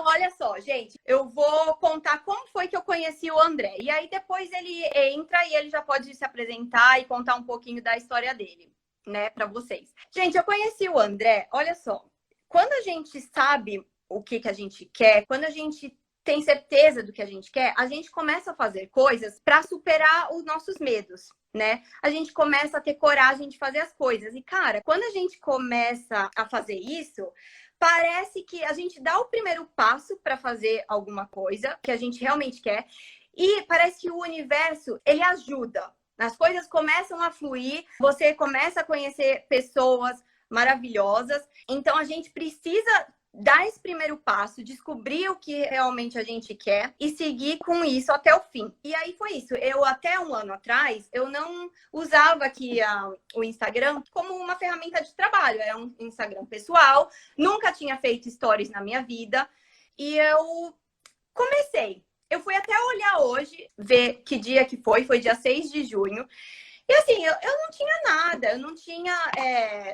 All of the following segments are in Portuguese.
Então, olha só, gente, eu vou contar como foi que eu conheci o André. E aí depois ele entra e ele já pode se apresentar e contar um pouquinho da história dele, né, para vocês. Gente, eu conheci o André, olha só. Quando a gente sabe o que a gente quer, quando a gente tem certeza do que a gente quer, a gente começa a fazer coisas para superar os nossos medos, né? A gente começa a ter coragem de fazer as coisas. E, cara, quando a gente começa a fazer isso, parece que a gente dá o primeiro passo para fazer alguma coisa que a gente realmente quer e parece que o universo, ele ajuda. As coisas começam a fluir, você começa a conhecer pessoas maravilhosas. Então, a gente precisa dar esse primeiro passo, descobrir o que realmente a gente quer e seguir com isso até o fim. E aí foi isso. Eu, até um ano atrás, eu não usava aqui o Instagram como uma ferramenta de trabalho. Era um Instagram pessoal, nunca tinha feito stories na minha vida. E eu comecei. Eu fui até olhar hoje, ver que dia que foi dia 6 de junho. E assim, eu não tinha nada, eu não tinha...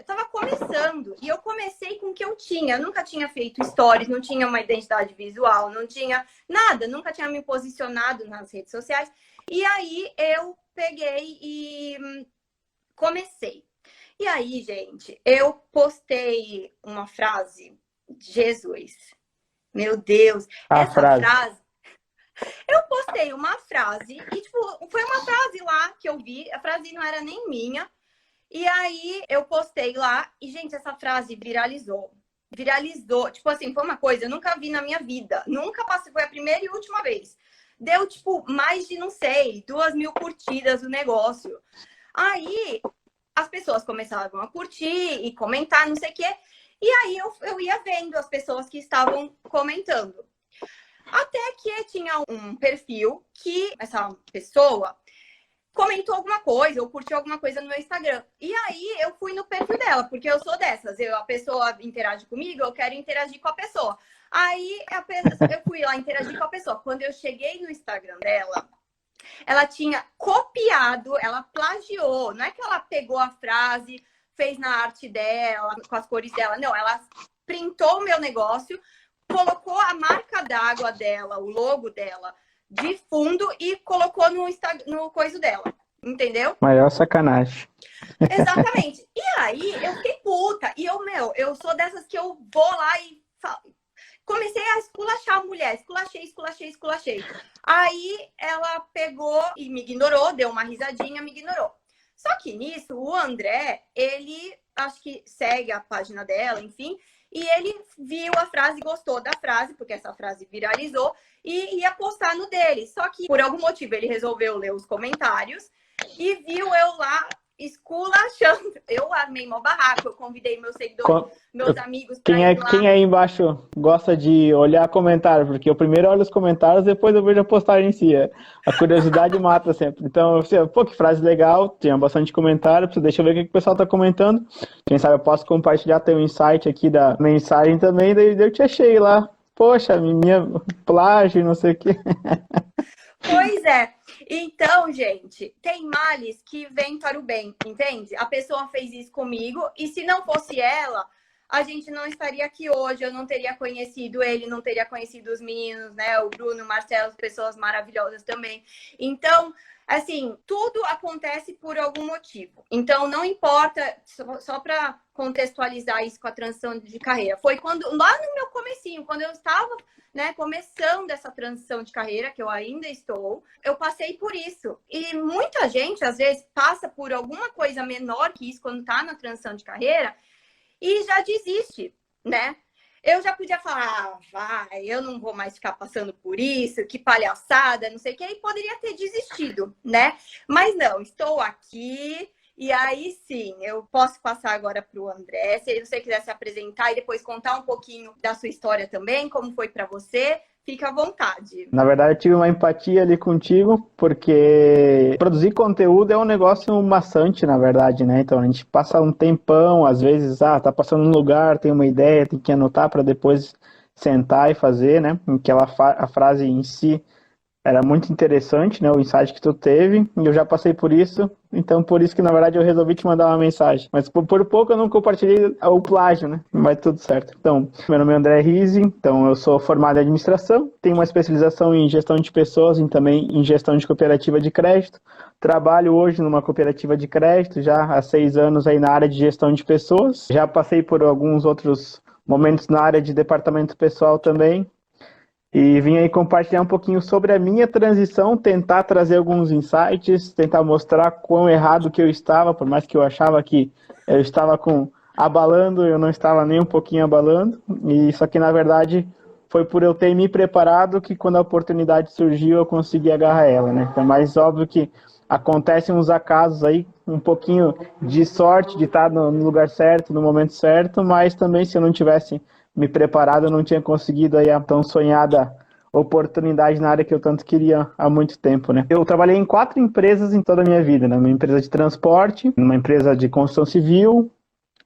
tava começando. E eu comecei com o que eu tinha. Eu nunca tinha feito stories, não tinha uma identidade visual, não tinha nada. Nunca tinha me posicionado nas redes sociais. E aí, eu peguei e comecei. E aí, gente, eu postei uma frase. Jesus, meu Deus, essa frase... Eu postei uma frase e, tipo, foi uma frase lá que eu vi. A frase não era nem minha. E aí, eu postei lá e, gente, essa frase viralizou. Viralizou. Tipo assim, foi uma coisa eu nunca vi na minha vida. Nunca passei, foi a primeira e última vez. Deu, tipo, mais de, não sei, 2.000 curtidas o negócio. Aí, as pessoas começavam a curtir e comentar, não sei o quê. E aí, eu ia vendo as pessoas que estavam comentando. Até que tinha um perfil que essa pessoa comentou alguma coisa ou curtiu alguma coisa no meu Instagram. E aí eu fui no perfil dela, porque eu sou dessas. A pessoa interage comigo, eu quero interagir com a pessoa. Aí eu fui lá interagir com a pessoa. Quando eu cheguei no Instagram dela, ela tinha copiado, ela plagiou. Não é que ela pegou a frase, fez na arte dela, com as cores dela. Não, ela printou o meu negócio, colocou a marca d'água dela, o logo dela, de fundo e colocou no coisa dela. Entendeu? Maior sacanagem. Exatamente. E aí, eu fiquei puta. E eu sou dessas que eu vou lá e comecei a esculachar a mulher. Esculachei. Aí, ela pegou e me ignorou, deu uma risadinha, me ignorou. Só que nisso, o André, ele acho que segue a página dela, enfim... E ele viu a frase, gostou da frase, porque essa frase viralizou, e ia postar no dele. Só que, por algum motivo, ele resolveu ler os comentários e viu eu lá esculachando. Eu armei meu barraco, eu convidei meus seguidores, meus amigos para ir lá. Quem aí embaixo gosta de olhar comentário? Porque eu primeiro olho os comentários, depois eu vejo a postagem em si. A curiosidade mata sempre. Então, eu pensei, pô, que frase legal, tinha bastante comentário, deixa eu ver o que o pessoal tá comentando. Quem sabe eu posso compartilhar, tem um insight aqui da mensagem também, daí eu te achei lá. Poxa, minha plágio, não sei o quê. Pois é. Então, gente, tem males que vêm para o bem, entende? A pessoa fez isso comigo e se não fosse ela, a gente não estaria aqui hoje, eu não teria conhecido ele, não teria conhecido os meninos, né? O Bruno, o Marcelo, pessoas maravilhosas também. Então, assim, tudo acontece por algum motivo. Então, não importa, só para contextualizar isso com a transição de carreira, foi quando, lá no meu comecinho, quando eu estava, né, começando essa transição de carreira, que eu ainda estou, eu passei por isso. E muita gente, às vezes, passa por alguma coisa menor que isso quando está na transição de carreira e já desiste, né? Eu já podia falar, vai, eu não vou mais ficar passando por isso, que palhaçada, não sei o que, e poderia ter desistido, né? Mas não, estou aqui, e aí sim, eu posso passar agora para o André, se você quiser se apresentar e depois contar um pouquinho da sua história também, como foi para você, fica à vontade. Na verdade, eu tive uma empatia ali contigo, porque produzir conteúdo é um negócio maçante, na verdade, né? Então, a gente passa um tempão, às vezes, tá passando num lugar, tem uma ideia, tem que anotar para depois sentar e fazer, né? Aquela a frase em si Era muito interessante, né, o insight que tu teve, e eu já passei por isso, então por isso que, na verdade, eu resolvi te mandar uma mensagem. Mas por pouco eu não compartilhei o plágio, né, mas tudo certo. Então, meu nome é André Rizzi, então eu sou formado em administração, tenho uma especialização em gestão de pessoas e também em gestão de cooperativa de crédito. Trabalho hoje numa cooperativa de crédito, já há 6 anos aí na área de gestão de pessoas. Já passei por alguns outros momentos na área de departamento pessoal também. E vim aí compartilhar um pouquinho sobre a minha transição, tentar trazer alguns insights, tentar mostrar quão errado que eu estava, por mais que eu achava que eu estava abalando, eu não estava nem um pouquinho abalando. E isso aqui, na verdade, foi por eu ter me preparado que quando a oportunidade surgiu eu consegui agarrar ela, né? Então, mais óbvio que acontecem uns acasos aí, um pouquinho de sorte de estar no lugar certo, no momento certo, mas também se eu não tivesse me preparado, eu não tinha conseguido aí a tão sonhada oportunidade na área que eu tanto queria há muito tempo, né? Eu trabalhei em 4 empresas em toda a minha vida, né? Uma empresa de transporte, uma empresa de construção civil,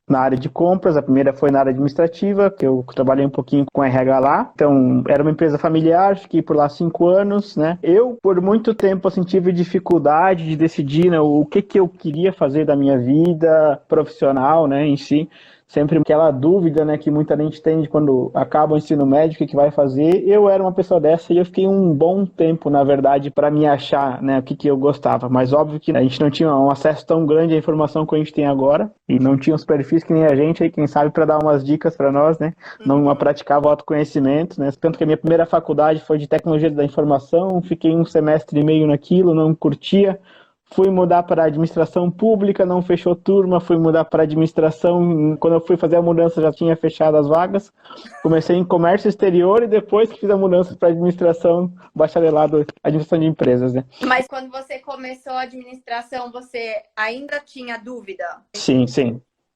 na área de compras. A primeira foi na área administrativa, que eu trabalhei um pouquinho com RH lá. Então, era uma empresa familiar, fiquei por lá 5 anos, né? Eu, por muito tempo, assim, tive dificuldade de decidir, né, o que eu queria fazer da minha vida profissional, né, em si. Sempre aquela dúvida, né, que muita gente tem de quando acaba o ensino médio, o que vai fazer. Eu era uma pessoa dessa e eu fiquei um bom tempo, na verdade, para me achar, né, o que eu gostava. Mas óbvio que a gente não tinha um acesso tão grande à informação que a gente tem agora e não tinha os perfis que nem a gente aí, quem sabe, para dar umas dicas para nós, né? Não praticava autoconhecimento, né? Tanto que a minha primeira faculdade foi de tecnologia da informação, fiquei 1 semestre e meio naquilo, não curtia. Fui mudar para administração pública, não fechou turma, fui mudar para administração, quando eu fui fazer a mudança já tinha fechado as vagas. Comecei em comércio exterior e depois que fiz a mudança para administração, bacharelado, administração de empresas, né? Mas quando você começou a administração, você ainda tinha dúvida? Sim,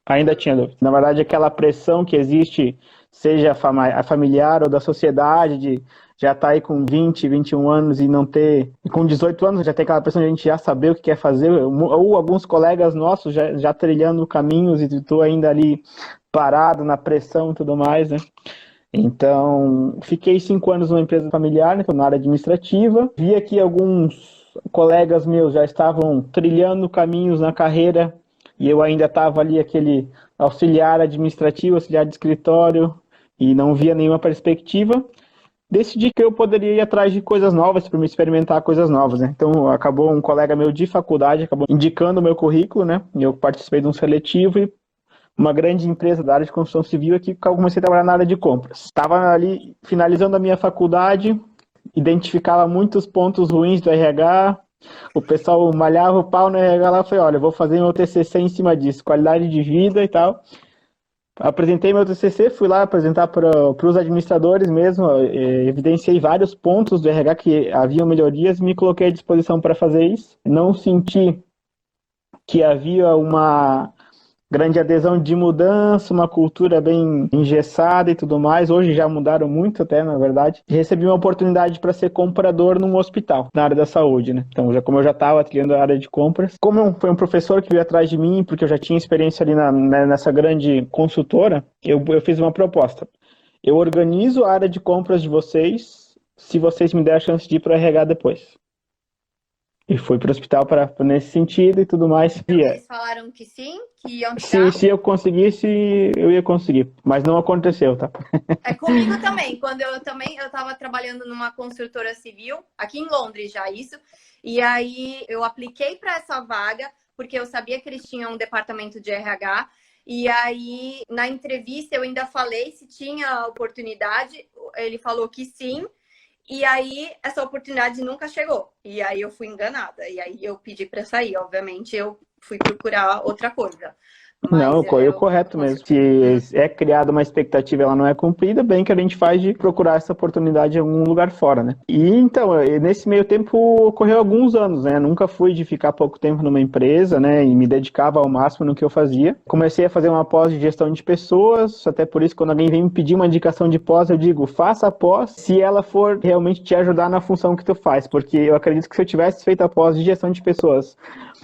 ainda tinha dúvida. Na verdade, aquela pressão que existe, seja a familiar ou da sociedade, de já estar aí com 20, 21 anos e não ter... E com 18 anos já tem aquela pressão de a gente já saber o que quer fazer, ou alguns colegas nossos já trilhando caminhos e tu ainda ali parado na pressão e tudo mais, né? Então, fiquei 5 anos numa empresa familiar, né, na área administrativa. Vi que alguns colegas meus já estavam trilhando caminhos na carreira e eu ainda estava ali aquele auxiliar administrativo, auxiliar de escritório e não via nenhuma perspectiva. Decidi que eu poderia ir atrás de coisas novas para me experimentar coisas novas, né? Então, acabou um colega meu de faculdade, acabou indicando o meu currículo, né? Eu participei de um seletivo e uma grande empresa da área de construção civil aqui, que eu comecei a trabalhar na área de compras. Estava ali finalizando a minha faculdade, identificava muitos pontos ruins do RH, o pessoal malhava o pau no RH lá, falei, olha, eu vou fazer meu TCC em cima disso, qualidade de vida e tal. Apresentei meu TCC, fui lá apresentar para os administradores mesmo, evidenciei vários pontos do RH que haviam melhorias, me coloquei à disposição para fazer isso. Não senti que havia uma grande adesão de mudança, uma cultura bem engessada e tudo mais. Hoje já mudaram muito até, na verdade. Recebi uma oportunidade para ser comprador num hospital, na área da saúde, né? Então, como eu já estava trilhando a área de compras, como foi um professor que veio atrás de mim, porque eu já tinha experiência ali nessa grande consultora, eu fiz uma proposta. Eu organizo a área de compras de vocês, se vocês me derem a chance de ir para o RH depois. E fui para o hospital nesse sentido e tudo mais. Eles falaram que sim, que iam te dar? Se eu conseguisse, eu ia conseguir. Mas não aconteceu, tá? É comigo também. Quando eu estava trabalhando numa construtora civil, aqui em Londres já isso. E aí eu apliquei para essa vaga, porque eu sabia que eles tinham um departamento de RH. E aí, na entrevista, eu ainda falei se tinha oportunidade. Ele falou que sim. E aí, essa oportunidade nunca chegou. E aí, eu fui enganada. E aí, eu pedi para sair. Obviamente, eu fui procurar outra coisa. Mas não, o correto mesmo. Se é criada uma expectativa e ela não é cumprida, bem que a gente faz de procurar essa oportunidade em algum lugar fora, né? E então, nesse meio tempo, ocorreu alguns anos, né? Nunca fui de ficar pouco tempo numa empresa, né? E me dedicava ao máximo no que eu fazia. Comecei a fazer uma pós de gestão de pessoas, até por isso, quando alguém vem me pedir uma indicação de pós, eu digo, faça a pós se ela for realmente te ajudar na função que tu faz. Porque eu acredito que se eu tivesse feito a pós de gestão de pessoas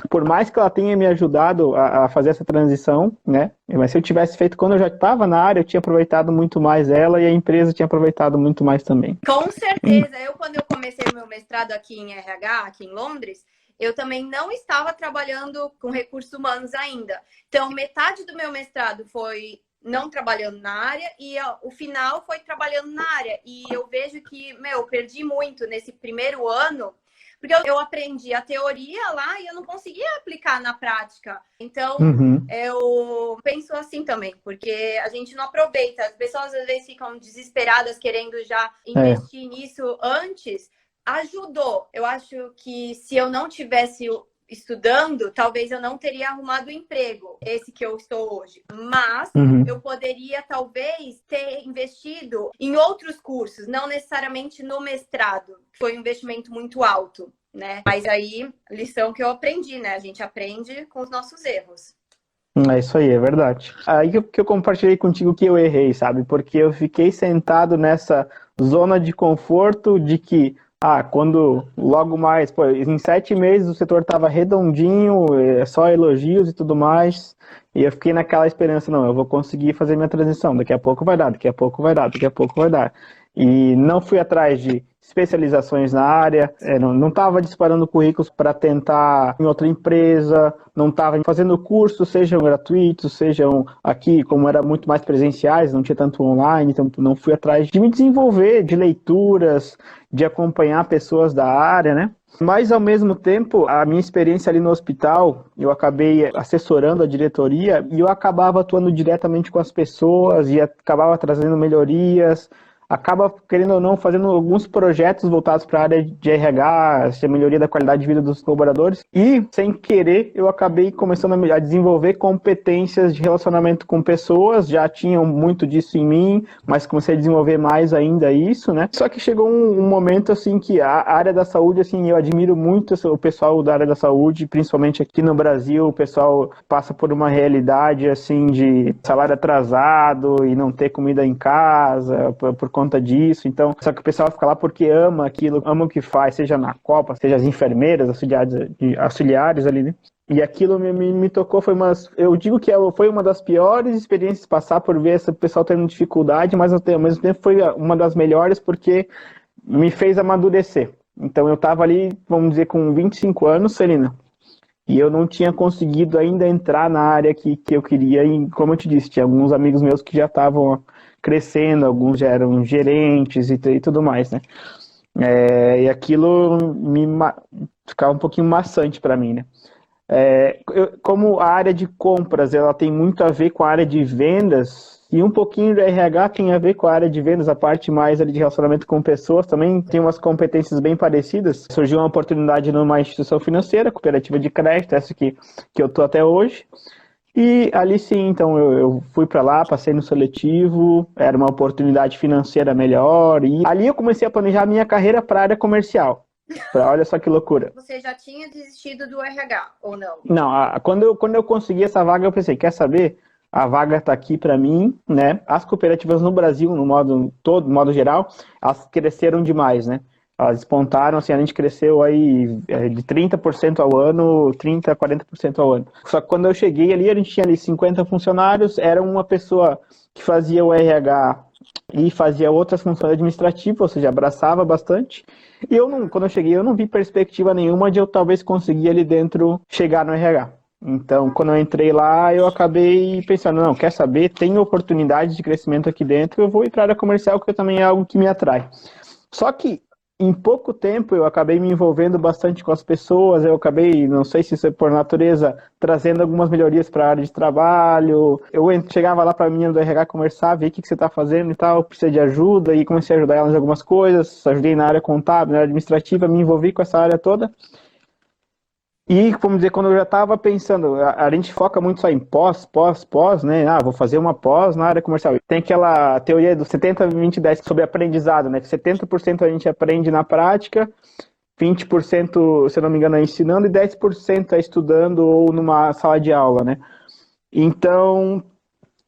por mais que ela tenha me ajudado a fazer essa transição, né? Mas se eu tivesse feito quando eu já estava na área, eu tinha aproveitado muito mais ela e a empresa tinha aproveitado muito mais também. Com certeza. Quando eu comecei o meu mestrado aqui em RH, aqui em Londres, eu também não estava trabalhando com recursos humanos ainda. Então, metade do meu mestrado foi não trabalhando na área e o final foi trabalhando na área. E eu vejo que, eu perdi muito nesse primeiro ano, porque eu aprendi a teoria lá e eu não conseguia aplicar na prática. Então, eu penso assim também, porque a gente não aproveita. As pessoas às vezes ficam desesperadas querendo já investir nisso antes. Ajudou. Eu acho que se eu não tivesse estudando, talvez eu não teria arrumado o emprego, esse que eu estou hoje. Mas eu poderia, talvez, ter investido em outros cursos, não necessariamente no mestrado, que foi um investimento muito alto, né? Mas aí, lição que eu aprendi, né? A gente aprende com os nossos erros. É isso aí, é verdade. Aí que eu compartilhei contigo que eu errei, sabe? Porque eu fiquei sentado nessa zona de conforto de que quando logo mais, em 7 meses o setor estava redondinho, só elogios e tudo mais, e eu fiquei naquela esperança, não, eu vou conseguir fazer minha transição, daqui a pouco vai dar, daqui a pouco vai dar, daqui a pouco vai dar. E não fui atrás de especializações na área, não estava disparando currículos para tentar em outra empresa, não estava fazendo cursos, sejam gratuitos, sejam aqui, como era muito mais presenciais, não tinha tanto online, então não fui atrás de me desenvolver, de leituras, de acompanhar pessoas da área, né? Mas, ao mesmo tempo, a minha experiência ali no hospital, eu acabei assessorando a diretoria e eu acabava atuando diretamente com as pessoas e acabava trazendo melhorias, acaba, querendo ou não, fazendo alguns projetos voltados para a área de RH, a melhoria da qualidade de vida dos colaboradores. E, sem querer, eu acabei começando a desenvolver competências de relacionamento com pessoas, já tinham muito disso em mim, mas comecei a desenvolver mais ainda isso, né? Só que chegou um momento, assim, que a área da saúde, assim, eu admiro muito o pessoal da área da saúde, principalmente aqui no Brasil, o pessoal passa por uma realidade, assim, de salário atrasado e não ter comida em casa, por conta disso. Então, só que o pessoal fica lá porque ama aquilo, ama o que faz, seja na Copa, seja as enfermeiras, auxiliares ali, né? E aquilo me tocou, eu digo que foi uma das piores experiências passar por ver esse pessoal tendo dificuldade, mas ao mesmo tempo foi uma das melhores porque me fez amadurecer. Então eu estava ali, vamos dizer, com 25 anos, Celina, e eu não tinha conseguido ainda entrar na área que eu queria, e como eu te disse, tinha alguns amigos meus que já estavam crescendo, alguns já eram gerentes e tudo mais, né? E aquilo ficava um pouquinho maçante para mim, né? Como a área de compras ela tem muito a ver com a área de vendas, e um pouquinho do RH tem a ver com a área de vendas, a parte mais ali de relacionamento com pessoas, também tem umas competências bem parecidas. Surgiu uma oportunidade numa instituição financeira, cooperativa de crédito, essa que eu tô até hoje. E ali sim, então eu fui para lá, passei no seletivo, era uma oportunidade financeira melhor, e ali eu comecei a planejar a minha carreira para a área comercial. Olha só que loucura. Você já tinha desistido do RH, ou não? Não, quando eu consegui essa vaga, eu pensei, quer saber? A vaga está aqui para mim, né? As cooperativas no Brasil, no modo geral, elas cresceram demais, né? Elas despontaram, assim, a gente cresceu aí de 30% ao ano, 30% a 40% ao ano. Só que quando eu cheguei ali, a gente tinha ali 50 funcionários, era uma pessoa que fazia o RH e fazia outras funções administrativas, ou seja, abraçava bastante. E quando eu cheguei, eu não vi perspectiva nenhuma de eu talvez conseguir ali dentro chegar no RH. Então, quando eu entrei lá, eu acabei pensando, não, quer saber, tem oportunidade de crescimento aqui dentro, eu vou ir para a área comercial, que também é algo que me atrai. Só que, em pouco tempo, eu acabei me envolvendo bastante com as pessoas, eu acabei, não sei se isso é por natureza, trazendo algumas melhorias para a área de trabalho. Eu chegava lá para a menina do RH conversar, ver o que você está fazendo e tal, precisa de ajuda, e comecei a ajudar ela em algumas coisas, ajudei na área contábil, na área administrativa, me envolvi com essa área toda. E, vamos dizer, quando eu já estava pensando, a gente foca muito só em pós, né? Vou fazer uma pós na área comercial. Tem aquela teoria do 70-20-10 sobre aprendizado, né? Que 70% a gente aprende na prática, 20%, se eu não me engano, é ensinando, e 10% é estudando ou numa sala de aula, né? Então,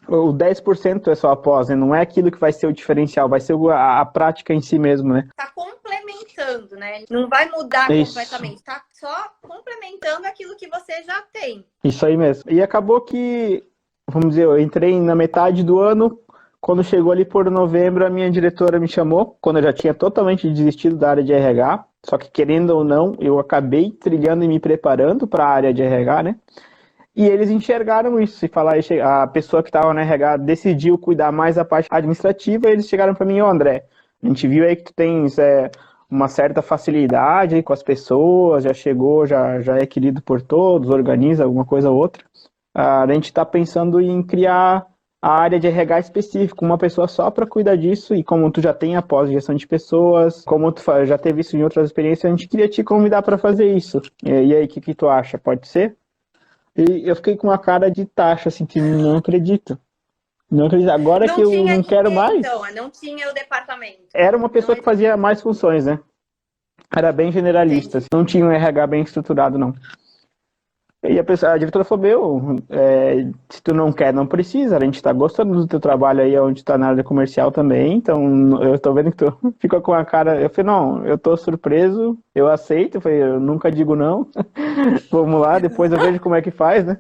o 10% é só a pós, né? Não é aquilo que vai ser o diferencial, vai ser a prática em si mesmo, né? Tá complementando agregando, né? Não vai mudar Isso. completamente, tá só complementando aquilo que você já tem. Isso aí mesmo. E acabou que, vamos dizer, eu entrei na metade do ano. Quando chegou ali por novembro, a minha diretora me chamou, quando eu já tinha totalmente desistido da área de RH. Só que, querendo ou não, eu acabei trilhando e me preparando para a área de RH, né? E eles enxergaram isso. Se falar, a pessoa que estava na RH decidiu cuidar mais da parte administrativa, eles chegaram para mim: ô André, a gente viu aí que tu tens uma certa facilidade aí com as pessoas, já chegou, já é querido por todos, organiza alguma coisa ou outra. A gente está pensando em criar a área de RH específica, uma pessoa só para cuidar disso, e como tu já tem a pós-gestão de pessoas, como tu já teve isso em outras experiências, a gente queria te convidar para fazer isso. E aí, o que tu acha? Pode ser? E eu fiquei com uma cara de taxa, assim, que não acredito. Não acredito. Agora Não que eu tinha não quero ninguém, mais, então, não tinha o departamento. era uma pessoa Não que fazia mais funções, né? Era bem generalista, entendi. assim, não tinha um RH bem estruturado, não. E a diretora falou: se tu não quer, não precisa. A gente tá gostando do teu trabalho aí, onde tá na área comercial também. Então, eu tô vendo que tu ficou com a cara. Eu falei: não, eu tô surpreso, eu aceito. Eu falei: eu nunca digo não. Vamos lá, depois eu vejo como é que faz, né?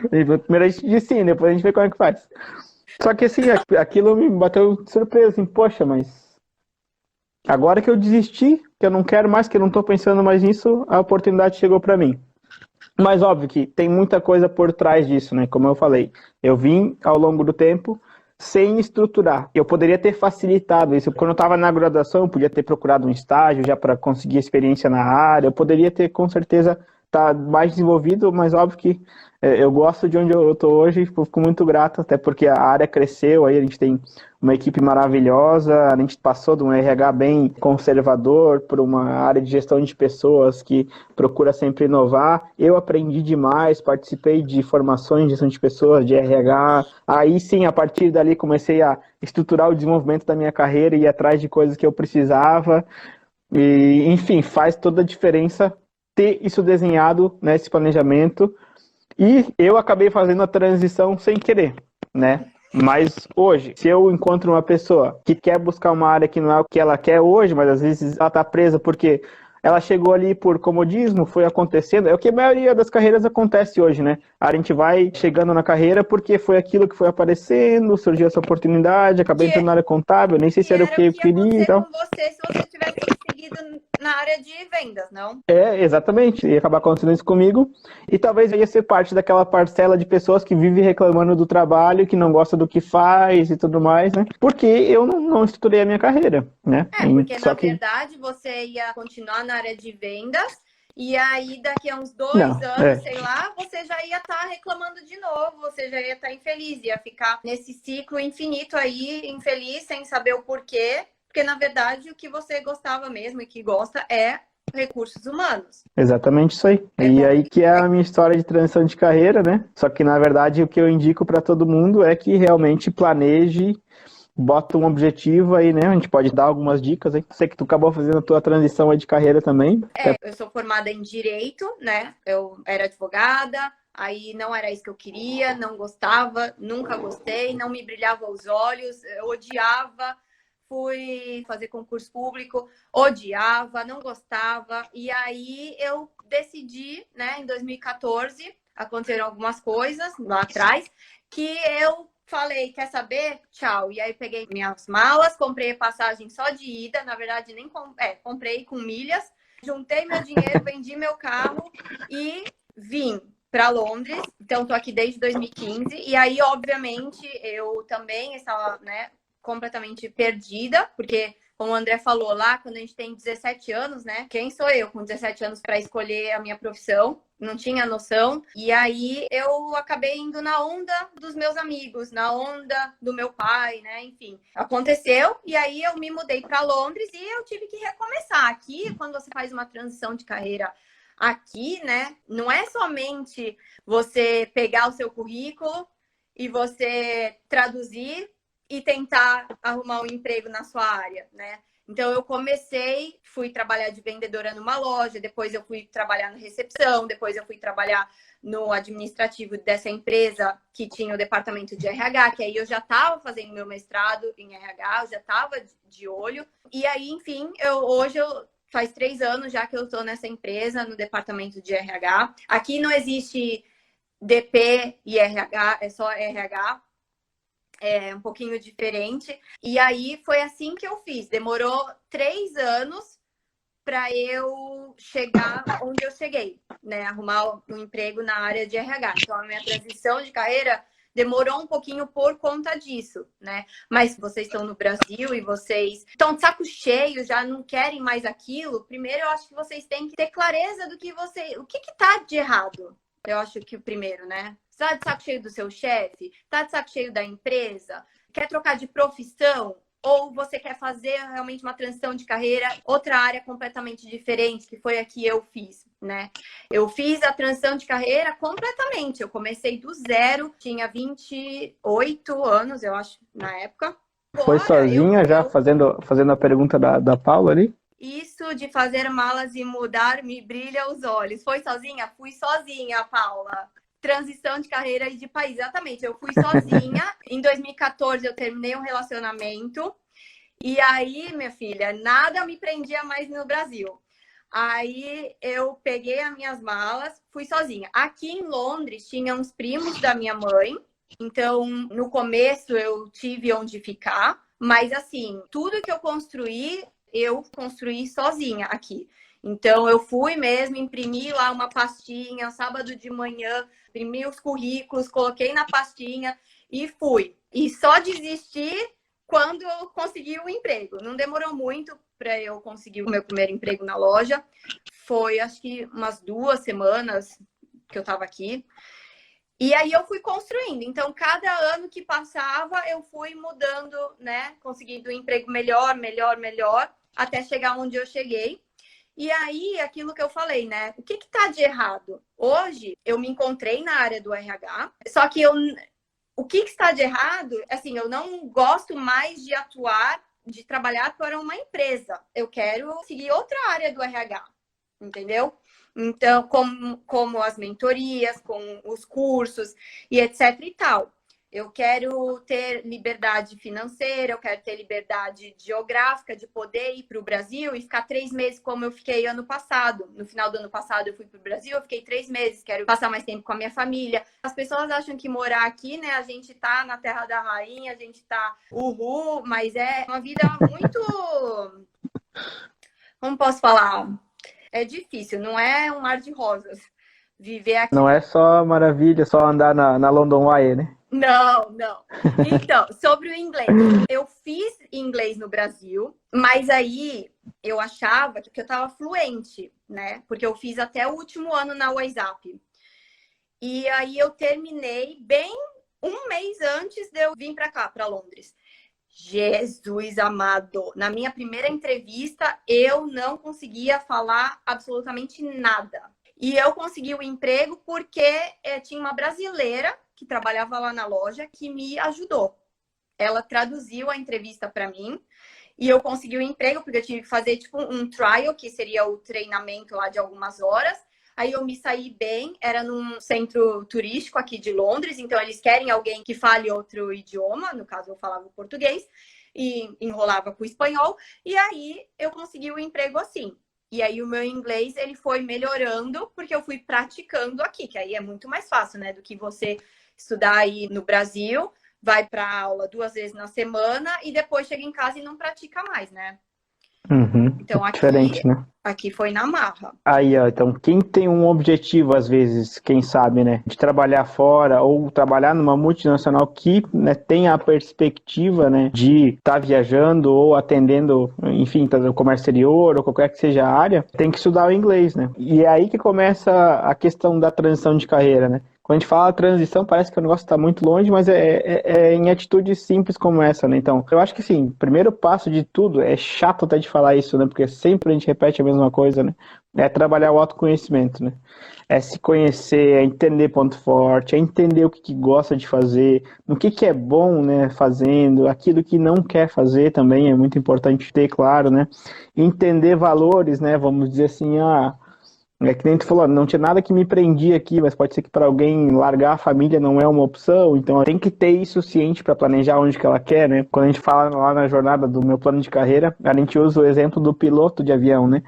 Primeiro a gente diz sim, depois a gente vê como é que faz. Só que assim, aquilo me bateu de surpresa, assim, poxa, mas agora que eu desisti, que eu não quero mais, que eu não tô pensando mais nisso, a oportunidade chegou para mim. Mas óbvio que tem muita coisa por trás disso, né? Como eu falei, eu vim ao longo do tempo sem estruturar. Eu poderia ter facilitado isso. Quando eu estava na graduação, eu podia ter procurado um estágio já para conseguir experiência na área. Eu poderia ter, com certeza, tá mais desenvolvido, mas óbvio que eu gosto de onde eu estou hoje e fico muito grato, até porque a área cresceu, aí a gente tem uma equipe maravilhosa, a gente passou de um RH bem conservador para uma área de gestão de pessoas que procura sempre inovar. Eu aprendi demais, participei de formações de gestão de pessoas, de RH. Aí sim, a partir dali comecei a estruturar o desenvolvimento da minha carreira e ir atrás de coisas que eu precisava. E, enfim, faz toda a diferença ter isso desenhado, né, esse planejamento. E eu acabei fazendo a transição sem querer, né? Mas hoje, se eu encontro uma pessoa que quer buscar uma área que não é o que ela quer hoje, mas às vezes ela está presa porque ela chegou ali por comodismo, foi acontecendo. É o que a maioria das carreiras acontece hoje, né? A gente vai chegando na carreira porque foi aquilo que foi aparecendo, surgiu essa oportunidade, acabei entrando na área contábil, nem sei se Que era o era que o eu que ia queria e acontecer tal. com você se você tivesse seguido na área de vendas, não? Exatamente. Ia acabar acontecendo isso comigo. E talvez eu ia ser parte daquela parcela de pessoas que vive reclamando do trabalho, que não gosta do que faz e tudo mais, né? Porque eu não estruturei a minha carreira, né? Porque Só na que, verdade você ia continuar na área de vendas e aí daqui a uns 2 não, anos, sei lá, você já ia estar reclamando de novo, você já ia estar infeliz, ia ficar nesse ciclo infinito aí, infeliz, sem saber o porquê, porque na verdade o que você gostava mesmo e que gosta é recursos humanos. exatamente isso aí. É E bom. aí que é a minha história de transição de carreira, né? Só que, na verdade, o que eu indico para todo mundo é que realmente planeje, bota um objetivo aí, né? A gente pode dar algumas dicas aí. Sei que tu acabou fazendo a tua transição aí de carreira também. Eu sou formada em direito, né? Eu era advogada, aí não era isso que eu queria, não gostava, nunca gostei, não me brilhava os olhos, eu odiava. Fui fazer concurso público, odiava, não gostava. E aí eu decidi, né, em 2014, aconteceram algumas coisas lá atrás, que eu falei, quer saber? Tchau. E aí peguei minhas malas, comprei passagem só de ida, na verdade nem comprei com milhas, juntei meu dinheiro, vendi meu carro e vim para Londres. Então estou aqui desde 2015 e aí obviamente eu também estava, né, completamente perdida, porque como o André falou lá, quando a gente tem 17 anos, né? Quem sou eu com 17 anos para escolher a minha profissão? Não tinha noção. E aí eu acabei indo na onda dos meus amigos, na onda do meu pai, né? Enfim, aconteceu. E aí eu me mudei para Londres e eu tive que recomeçar. Aqui, quando você faz uma transição de carreira aqui, né? Não é somente você pegar o seu currículo e você traduzir e tentar arrumar um emprego na sua área, né? Então eu comecei, fui trabalhar de vendedora numa loja, depois eu fui trabalhar na recepção, depois eu fui trabalhar no administrativo dessa empresa que tinha o departamento de RH, que aí eu já estava fazendo meu mestrado em RH, eu já estava de olho. E aí, enfim, hoje eu faz 3 anos já que eu estou nessa empresa, no departamento de RH. Aqui não existe DP e RH, é só RH. É um pouquinho diferente. E aí foi assim que eu fiz. Demorou 3 anos para eu chegar onde eu cheguei, né? Arrumar um emprego na área de RH. Então, a minha transição de carreira demorou um pouquinho por conta disso, né? Mas vocês estão no Brasil e vocês estão de saco cheio, já não querem mais aquilo. Primeiro, eu acho que vocês têm que ter clareza do que o que tá de errado. Eu acho que o primeiro, né? Você tá de saco cheio do seu chefe? Tá de saco cheio da empresa? Quer trocar de profissão? Ou você quer fazer realmente uma transição de carreira, outra área completamente diferente, que foi a que eu fiz, né? Eu fiz a transição de carreira completamente. Eu comecei do zero, tinha 28 anos, eu acho, na época. Foi sozinha já fazendo a pergunta da Paula ali? Isso de fazer malas e mudar me brilha os olhos. Foi sozinha? Fui sozinha, Paula. Transição de carreira e de país, exatamente. Eu fui sozinha. Em 2014 eu terminei um relacionamento. E aí, minha filha, nada me prendia mais no Brasil. Aí eu peguei as minhas malas, fui sozinha. Aqui em Londres tinha uns primos da minha mãe. Então, no começo eu tive onde ficar. Mas assim, tudo que eu construí sozinha aqui. Então, eu fui mesmo, imprimi lá uma pastinha, sábado de manhã, imprimi os currículos, coloquei na pastinha e fui. E só desisti quando eu consegui o emprego. Não demorou muito para eu conseguir o meu primeiro emprego na loja. Foi, acho que, umas 2 semanas que eu estava aqui. E aí eu fui construindo. Então, cada ano que passava, eu fui mudando, né? Conseguindo um emprego melhor, até chegar onde eu cheguei. E aí, aquilo que eu falei, né? O que tá de errado? Hoje, eu me encontrei na área do RH, só que o que está de errado, assim, eu não gosto mais de trabalhar para uma empresa. Eu quero seguir outra área do RH, entendeu? Então, como as mentorias, com os cursos e etc e tal. Eu quero ter liberdade financeira, eu quero ter liberdade geográfica de poder ir para o Brasil e ficar 3 meses como eu fiquei ano passado. No final do ano passado eu fui para o Brasil, eu fiquei 3 meses, quero passar mais tempo com a minha família. As pessoas acham que morar aqui, né, a gente tá na terra da rainha, a gente tá uhul, mas é uma vida muito... Como posso falar? É difícil, não é um mar de rosas viver aqui. Não é só maravilha, só andar na London Eye, né? Não. Então, sobre o inglês. Eu fiz inglês no Brasil, mas aí eu achava que eu estava fluente, né? Porque eu fiz até o último ano na WhatsApp. E aí eu terminei bem 1 mês antes de eu vir para cá, para Londres. Jesus amado! Na minha primeira entrevista, eu não conseguia falar absolutamente nada. E eu consegui o emprego porque tinha uma brasileira que trabalhava lá na loja que me ajudou. Ela traduziu a entrevista para mim e eu consegui o emprego porque eu tive que fazer tipo um trial, que seria o treinamento lá de algumas horas. Aí eu me saí bem, era num centro turístico aqui de Londres, então eles querem alguém que fale outro idioma, no caso eu falava português, e enrolava com o espanhol, e aí eu consegui o emprego assim. E aí o meu inglês, ele foi melhorando, porque eu fui praticando aqui, que aí é muito mais fácil, né, do que você estudar aí no Brasil, vai para aula 2 vezes na semana, e depois chega em casa e não pratica mais, né? Uhum. Então Diferente, né? Aqui foi na marra. Aí, ó, então, quem tem um objetivo, às vezes, quem sabe, né, de trabalhar fora ou trabalhar numa multinacional que, né, tenha a perspectiva, né, de estar viajando ou atendendo, enfim, no comércio exterior ou qualquer que seja a área, tem que estudar o inglês, né? E é aí que começa a questão da transição de carreira, né? Quando a gente fala transição, parece que o negócio está muito longe, mas é em atitudes simples como essa, né? Então, eu acho que sim, o primeiro passo de tudo, é chato até de falar isso, né? Porque sempre a gente repete a mesma coisa, né? É trabalhar o autoconhecimento, né? É se conhecer, é entender ponto forte, é entender o que gosta de fazer, no que é bom, né, fazendo, aquilo que não quer fazer também é muito importante ter claro, né? Entender valores, né? Vamos dizer assim, É que nem tu falou, não tinha nada que me prendia aqui, mas pode ser que para alguém largar a família não é uma opção, então tem que ter isso ciente para planejar onde que ela quer, né? Quando a gente fala lá na jornada do meu plano de carreira, a gente usa o exemplo do piloto de avião, né?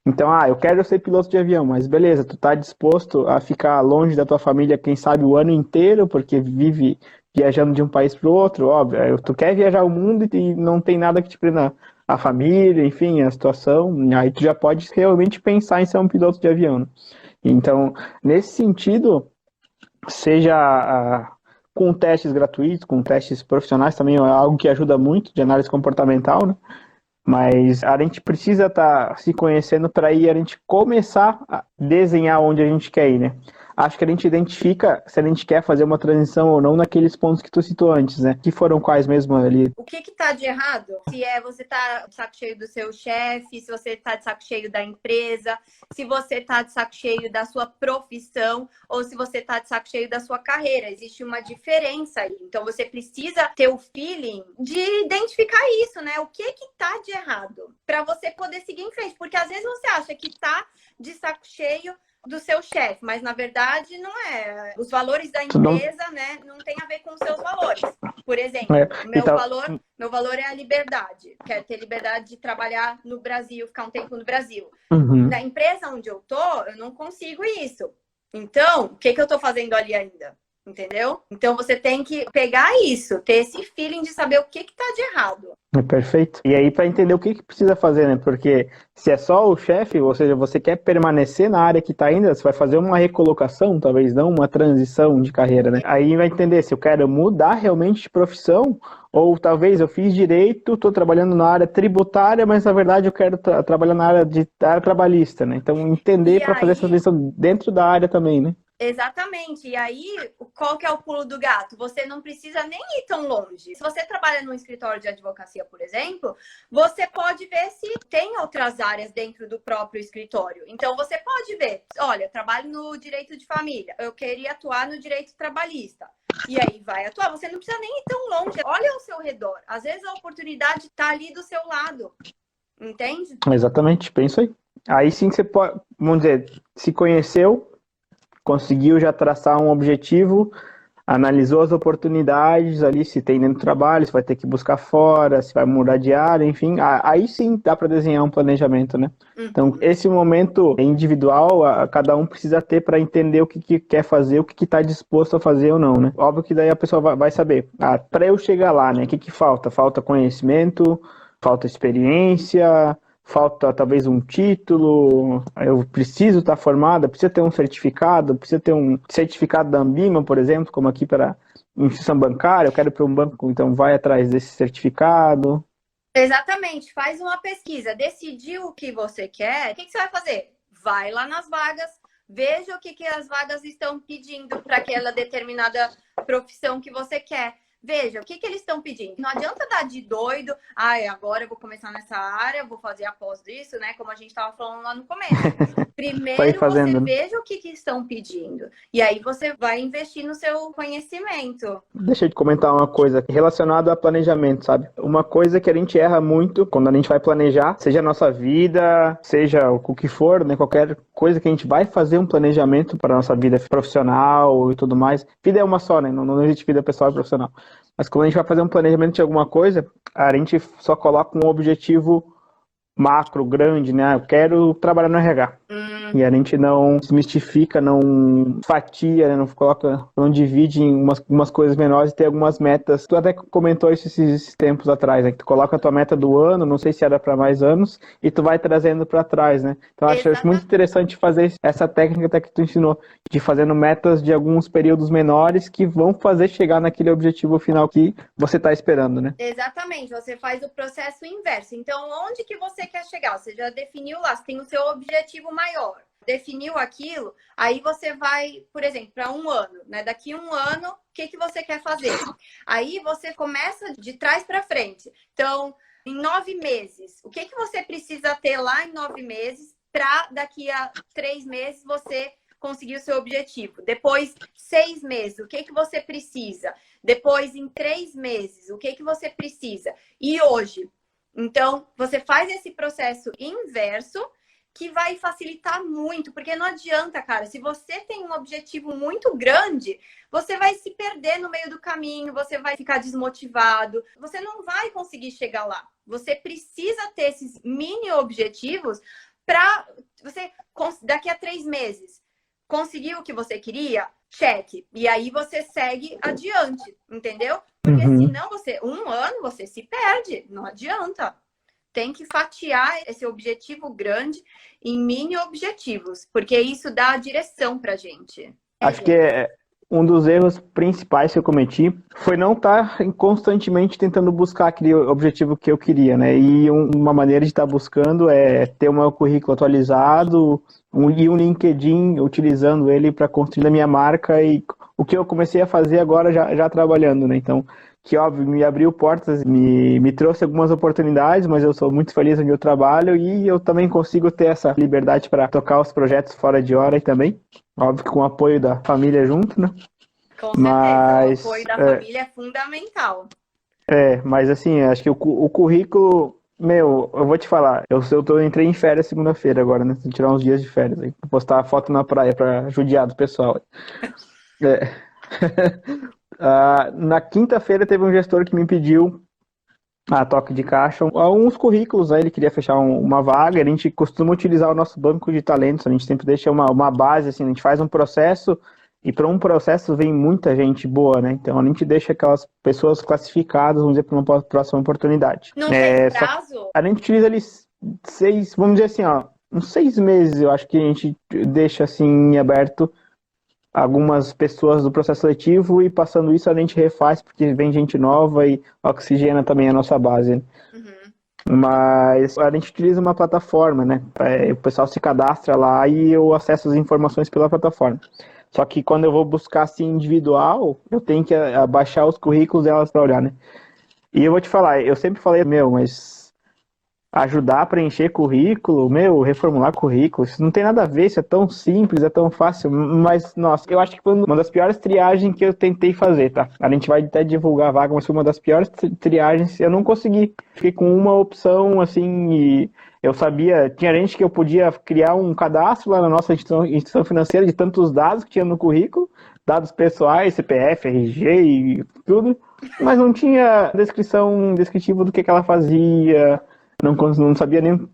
Então, eu quero ser piloto de avião, mas beleza, tu tá disposto a ficar longe da tua família, quem sabe, o ano inteiro, porque vive viajando de um país para o outro, óbvio. Tu quer viajar o mundo e não tem nada que te prenda a família, enfim, a situação, aí tu já pode realmente pensar em ser um piloto de avião, né? Então, nesse sentido, seja com testes gratuitos, com testes profissionais também é algo que ajuda muito de análise comportamental, né? Mas a gente precisa estar se conhecendo para aí a gente começar a desenhar onde a gente quer ir, né? Acho que a gente identifica se a gente quer fazer uma transição ou não naqueles pontos que tu citou antes, né? Que foram quais mesmo ali? O que tá de errado? Se é você tá de saco cheio do seu chefe, se você tá de saco cheio da empresa, se você tá de saco cheio da sua profissão ou se você tá de saco cheio da sua carreira. Existe uma diferença aí. Então você precisa ter o feeling de identificar isso, né? O que tá de errado para você poder seguir em frente, porque às vezes você acha que tá de saco cheio do seu chefe, mas na verdade não é. Os valores da empresa, né, não tem a ver com os seus valores. Por exemplo, meu valor é a liberdade. Quero ter liberdade de trabalhar no Brasil, ficar um tempo no Brasil. Uhum. Na empresa onde eu tô, eu não consigo isso. Então, o que eu tô fazendo ali ainda? Entendeu? Então você tem que pegar isso, ter esse feeling de saber o que tá de errado. É perfeito. E aí, para entender o que precisa fazer, né? Porque se é só o chefe, ou seja, você quer permanecer na área que está ainda, você vai fazer uma recolocação, talvez não uma transição de carreira, né? Aí vai entender se eu quero mudar realmente de profissão, ou talvez eu fiz direito, estou trabalhando na área tributária, mas na verdade eu quero trabalhar na área trabalhista, né? Então, entender para fazer essa transição dentro da área também, né? Exatamente. E aí, qual que é o pulo do gato? Você não precisa nem ir tão longe. Se você trabalha num escritório de advocacia, por exemplo, você pode ver se tem outras áreas dentro do próprio escritório. Então, você pode ver, olha, trabalho no direito de família, eu queria atuar no direito trabalhista. E aí vai atuar. Você não precisa nem ir tão longe. Olha ao seu redor. Às vezes a oportunidade está ali do seu lado. Entende? Exatamente, penso aí. Aí sim você pode, vamos dizer, se conheceu, conseguiu já traçar um objetivo, analisou as oportunidades ali, se tem dentro do trabalho, se vai ter que buscar fora, se vai mudar de área, enfim, aí sim dá para desenhar um planejamento, né? Então, esse momento individual, cada um precisa ter para entender o que quer fazer, o que está disposto a fazer ou não, né? Óbvio que daí a pessoa vai saber, para eu chegar lá, né, o que falta? Falta conhecimento, falta experiência, falta talvez um título, eu preciso estar formada, precisa ter um certificado, precisa ter um certificado da Ambima, por exemplo, como aqui para instituição bancária, eu quero ir para um banco, então vai atrás desse certificado. Exatamente, faz uma pesquisa, decidiu o que você quer, o que você vai fazer? Vai lá nas vagas, veja o que as vagas estão pedindo para aquela determinada profissão que você quer. Veja, o que eles estão pedindo? Não adianta dar de doido, agora eu vou começar nessa área, vou fazer após isso, né? Como a gente estava falando lá no começo. Primeiro você veja o que estão pedindo. E aí você vai investir no seu conhecimento. Deixa eu te comentar uma coisa relacionada a planejamento, sabe? Uma coisa que a gente erra muito quando a gente vai planejar, seja a nossa vida, seja o que for, né? Qualquer coisa que a gente vai fazer um planejamento para a nossa vida profissional e tudo mais. Vida é uma só, né? Não existe vida pessoal e profissional. Mas quando a gente vai fazer um planejamento de alguma coisa, a gente só coloca um objetivo macro, grande, né? Eu quero trabalhar no RH. E a gente não desmistifica, não fatia, né? Não divide em umas coisas menores e tem algumas metas. Tu até comentou isso esses tempos atrás, né? Que tu coloca a tua meta do ano, não sei se era para mais anos, e tu vai trazendo para trás, né? Então acho muito interessante fazer essa técnica até que tu ensinou, de fazendo metas de alguns períodos menores que vão fazer chegar naquele objetivo final que você está esperando, né? Exatamente, você faz o processo inverso. Então, onde que você quer chegar? Você já definiu lá, você tem o seu objetivo maior. Definiu aquilo, aí você vai, por exemplo, para um ano, né? Daqui a um ano, o que você quer fazer? Aí você começa de trás para frente. Então, em 9 meses, o que você precisa ter lá em 9 meses para daqui a 3 meses você conseguir o seu objetivo? Depois, 6 meses, o que você precisa? Depois, em 3 meses, o que você precisa? E hoje? Então, você faz esse processo inverso que vai facilitar muito, porque não adianta, cara, se você tem um objetivo muito grande, você vai se perder no meio do caminho, você vai ficar desmotivado, você não vai conseguir chegar lá. Você precisa ter esses mini objetivos para você, daqui a 3 meses, conseguir o que você queria? Cheque. E aí você segue adiante, entendeu? Porque senão você, 1 ano, você se perde, não adianta. Tem que fatiar esse objetivo grande em mini objetivos, porque isso dá a direção pra gente. Acho que um dos erros principais que eu cometi foi não estar constantemente tentando buscar aquele objetivo que eu queria, né? E uma maneira de estar buscando é ter o meu currículo atualizado e um LinkedIn, utilizando ele para construir a minha marca e o que eu comecei a fazer agora já trabalhando, né? Então, que óbvio, me abriu portas, me trouxe algumas oportunidades, mas eu sou muito feliz onde eu trabalho e eu também consigo ter essa liberdade para tocar os projetos fora de hora e também, óbvio que com o apoio da família junto, né? Com certeza, o apoio da família é fundamental. Mas assim, acho que o currículo, meu, eu vou te falar, eu entrei em férias segunda-feira agora, né? Vou tirar uns dias de férias aí, vou postar a foto na praia para judiar do pessoal. Na quinta-feira teve um gestor que me pediu a toque de caixa, alguns currículos, aí ele queria fechar uma vaga, a gente costuma utilizar o nosso banco de talentos, a gente sempre deixa uma base, assim, a gente faz um processo, e para um processo vem muita gente boa, né? Então a gente deixa aquelas pessoas classificadas, vamos dizer, para uma próxima oportunidade. Não tem prazo? A gente utiliza ali 6, vamos dizer assim, ó, uns 6 meses, eu acho que a gente deixa assim em aberto algumas pessoas do processo seletivo e passando isso a gente refaz porque vem gente nova e oxigena também a nossa base. Mas a gente utiliza uma plataforma, né? O pessoal se cadastra lá e eu acesso as informações pela plataforma. Só que quando eu vou buscar assim individual, eu tenho que baixar os currículos delas para olhar, né? E eu vou te falar, eu sempre falei, mas ajudar a preencher currículo, reformular currículo, isso não tem nada a ver, isso é tão simples, é tão fácil, mas, nossa, eu acho que foi uma das piores triagens que eu tentei fazer, tá? A gente vai até divulgar a vaga, mas foi uma das piores triagens, eu não consegui. Fiquei com uma opção, assim, e eu sabia, tinha gente que eu podia criar um cadastro lá na nossa instituição financeira de tantos dados que tinha no currículo, dados pessoais, CPF, RG e tudo, mas não tinha descritivo do que ela fazia. Não sabia nem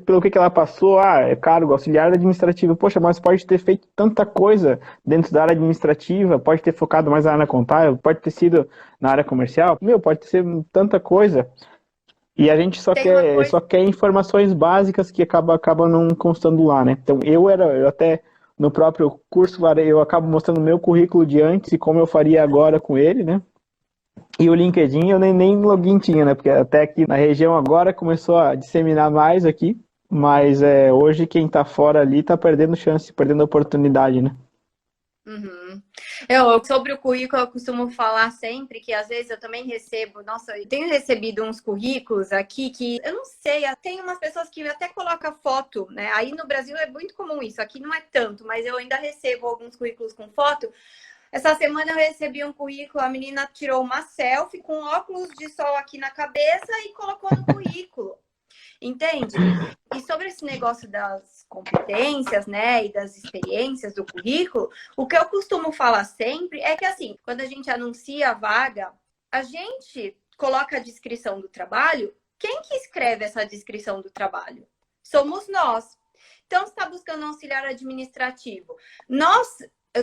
pelo que ela passou. É cargo auxiliar administrativo. Poxa, mas pode ter feito tanta coisa dentro da área administrativa, pode ter focado mais na área contábil, pode ter sido na área comercial. Pode ter sido tanta coisa. E a gente só quer informações básicas que acabam não constando lá, né? Então, eu até no próprio curso lá, eu acabo mostrando meu currículo de antes e como eu faria agora com ele, né? E o LinkedIn eu nem login tinha, né? Porque até aqui na região agora começou a disseminar mais aqui. Mas hoje quem tá fora ali tá perdendo chance, perdendo oportunidade, né? Sobre o currículo, eu costumo falar sempre que às vezes eu também recebo, eu tenho recebido uns currículos aqui que eu não sei, tem umas pessoas que até colocam foto, né? Aí no Brasil é muito comum isso, aqui não é tanto, mas eu ainda recebo alguns currículos com foto. Essa semana eu recebi um currículo, a menina tirou uma selfie com óculos de sol aqui na cabeça e colocou no currículo. Entende? E sobre esse negócio das competências, né, e das experiências do currículo, o que eu costumo falar sempre é que, assim, quando a gente anuncia a vaga, a gente coloca a descrição do trabalho. Quem que escreve essa descrição do trabalho? Somos nós. Então, você está buscando um auxiliar administrativo. Nós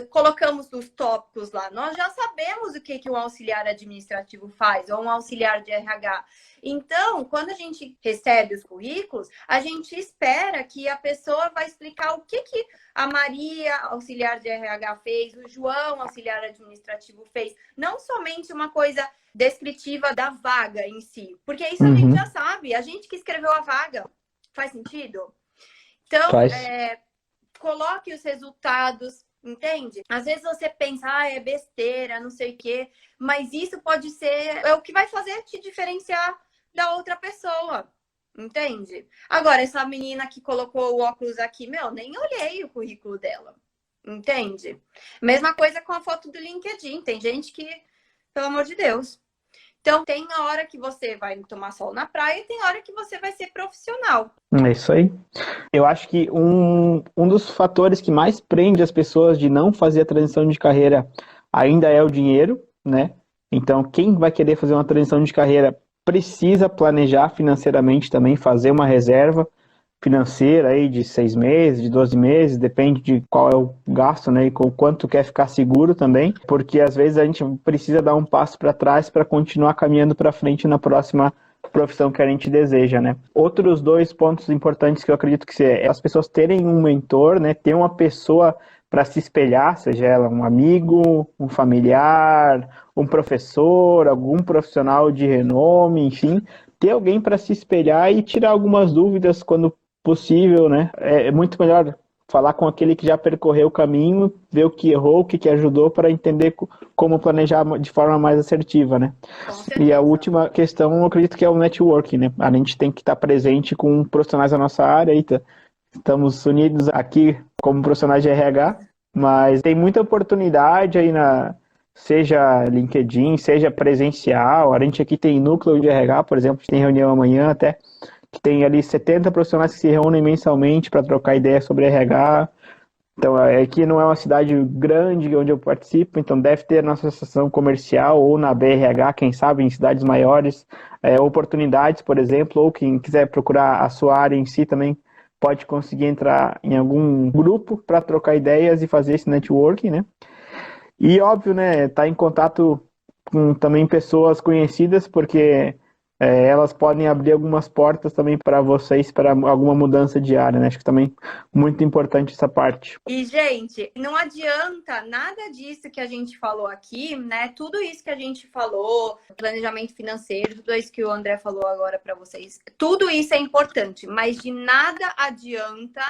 colocamos os tópicos lá, nós já sabemos o que um auxiliar administrativo faz, ou um auxiliar de RH. Então, quando a gente recebe os currículos, a gente espera que a pessoa vai explicar o que a Maria, auxiliar de RH, fez, o João, auxiliar administrativo, fez. Não somente uma coisa descritiva da vaga em si, porque isso a gente já sabe, a gente que escreveu a vaga. Faz sentido? Então, coloque os resultados. Entende? Às vezes você pensa, é besteira, não sei o quê, mas isso pode ser o que vai fazer te diferenciar da outra pessoa, entende? Agora, essa menina que colocou o óculos aqui, nem olhei o currículo dela, entende? Mesma coisa com a foto do LinkedIn, tem gente que, pelo amor de Deus. Então, tem a hora que você vai tomar sol na praia e tem a hora que você vai ser profissional. É isso aí. Eu acho que um dos fatores que mais prende as pessoas de não fazer a transição de carreira ainda é o dinheiro, né? Então, quem vai querer fazer uma transição de carreira precisa planejar financeiramente também, fazer uma reserva financeira aí de 6 meses, de 12 meses, depende de qual é o gasto, né? E com quanto quer ficar seguro também, porque às vezes a gente precisa dar um passo para trás para continuar caminhando para frente na próxima profissão que a gente deseja, né? Outros dois pontos importantes que eu acredito que é as pessoas terem um mentor, né? Ter uma pessoa para se espelhar, seja ela um amigo, um familiar, um professor, algum profissional de renome, enfim, ter alguém para se espelhar e tirar algumas dúvidas quando possível, né? É muito melhor falar com aquele que já percorreu o caminho, ver o que errou, o que ajudou para entender como planejar de forma mais assertiva, né? E a última questão, eu acredito que é o networking, né? A gente tem que estar presente com profissionais da nossa área, estamos unidos aqui como profissionais de RH, mas tem muita oportunidade aí seja LinkedIn, seja presencial. A gente aqui tem núcleo de RH, por exemplo, tem reunião amanhã até, que tem ali 70 profissionais que se reúnem mensalmente para trocar ideias sobre RH. Então, aqui não é uma cidade grande onde eu participo, então deve ter na associação comercial ou na BRH, quem sabe, em cidades maiores, oportunidades, por exemplo, ou quem quiser procurar a sua área em si também pode conseguir entrar em algum grupo para trocar ideias e fazer esse networking, né? E óbvio, né, tá em contato com também pessoas conhecidas, porque elas podem abrir algumas portas também para vocês, para alguma mudança de área, né? Acho que também muito importante essa parte. E, gente, não adianta nada disso que a gente falou aqui, né? Tudo isso que a gente falou, planejamento financeiro, tudo isso que o André falou agora para vocês, tudo isso é importante, mas de nada adianta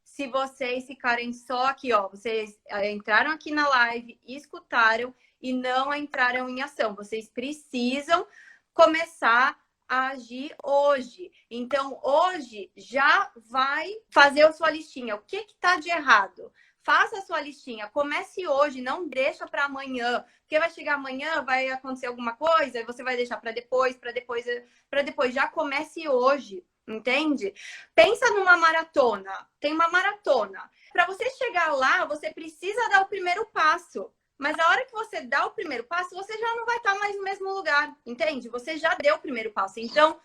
se vocês ficarem só aqui, ó. Vocês entraram aqui na live, escutaram e não entraram em ação. Vocês precisam começar a agir hoje. Então, hoje já vai fazer a sua listinha. O que está de errado? Faça a sua listinha. Comece hoje, não deixa para amanhã. Porque vai chegar amanhã, vai acontecer alguma coisa, e você vai deixar para depois, para depois, para depois. Já comece hoje, entende? Pensa numa maratona. Tem uma maratona. Para você chegar lá, você precisa dar o primeiro passo. Mas a hora que você dá o primeiro passo, você já não vai estar mais no mesmo lugar, entende? Você já deu o primeiro passo. Então,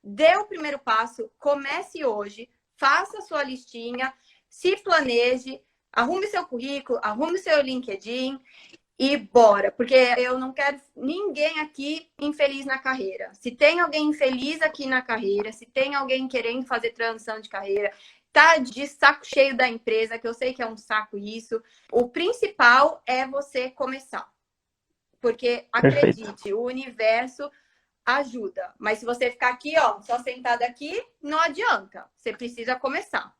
dê o primeiro passo, comece hoje, faça a sua listinha, se planeje, arrume seu currículo, arrume seu LinkedIn e bora. Porque eu não quero ninguém aqui infeliz na carreira. Se tem alguém infeliz aqui na carreira, se tem alguém querendo fazer transição de carreira, tá de saco cheio da empresa, que eu sei que é um saco isso. O principal é você começar. Porque, acredite, Perfeito. o universo ajuda. Mas se você ficar aqui, ó, só sentado aqui, não adianta. Você precisa começar.